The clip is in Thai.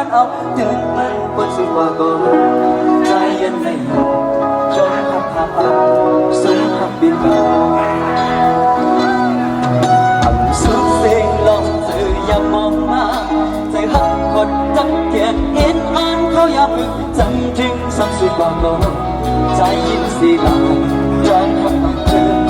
านเอาเดินมันบนสุดว่าก่อนใจเย็นไม่หยุดจนทำขาเอาสูงหักบินกันทำสุดสิ่งลองสื่ออย่ามองมาใจหักคนจังเกียดเห็นอ่านเขาอย่าพึ่งจำถึงสักสุดว่าก่อนใจยิ่งสีหลังจนทำเธอ